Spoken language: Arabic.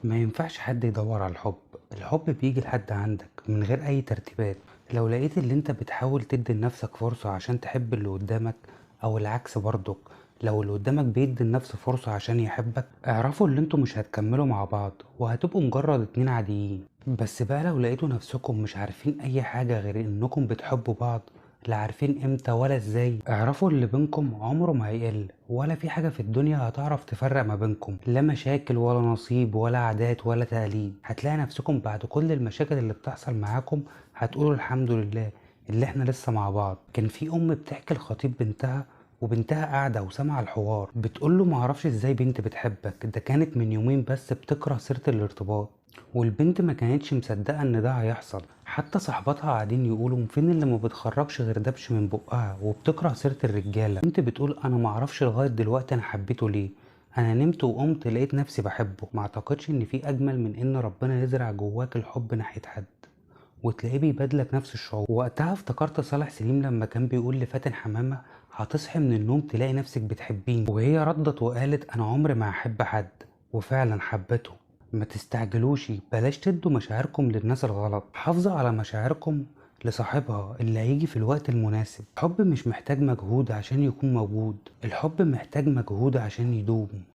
ما ينفعش حد يدور على الحب. الحب بيجي لحد عندك من غير اي ترتيبات. لو لقيت اللي انت بتحاول تدي لنفسك فرصة عشان تحب اللي قدامك، او العكس برضك، لو اللي قدامك بيدي لنفسه فرصة عشان يحبك، اعرفوا اللي انتوا مش هتكملوا مع بعض وهتبقوا مجرد اتنين عاديين. بس بقى لو لقيتوا نفسكم مش عارفين اي حاجة غير انكم بتحبوا بعض، لا عارفين امتى ولا ازاي، اعرفوا اللي بينكم عمره ما هيقل، ولا في حاجة في الدنيا هتعرف تفرق ما بينكم، لا مشاكل ولا نصيب ولا عادات ولا تقاليد. هتلاقي نفسكم بعد كل المشاكل اللي بتحصل معاكم هتقولوا الحمد لله اللي احنا لسه مع بعض. كان في ام بتحكي لخطيب بنتها، وبنتها قاعدة وسامعة الحوار، بتقوله معرفش ازاي بنت بتحبك، ده كانت من يومين بس بتكره سيرة الارتباط. والبنت ما كانتش مصدقة ان ده هيحصل، حتى صحباتها قاعدين يقولوا فين اللي ما بتخرجش غير دبش من بقها وبتكره سيرة الرجالة. البنت بتقول انا معرفش لغاية دلوقتي انا حبيته ليه، انا نمت وقمت لقيت نفسي بحبه. ما اعتقدش ان في اجمل من ان ربنا يزرع جواك الحب ناحية حد وتلاقيه بيبادلك نفس الشعور. وقتها افتكرت صالح سليم لما كان بيقول لفاتن حمامة هتصحي من النوم تلاقي نفسك بتحبيني، وهي ردت وقالت انا عمري ما هحب حد، وفعلا حبته. ما تستعجلوش، بلاش تدوا مشاعركم للناس الغلط، حافظوا على مشاعركم لصاحبها اللي هيجي في الوقت المناسب. الحب مش محتاج مجهود عشان يكون موجود، الحب محتاج مجهود عشان يدوم.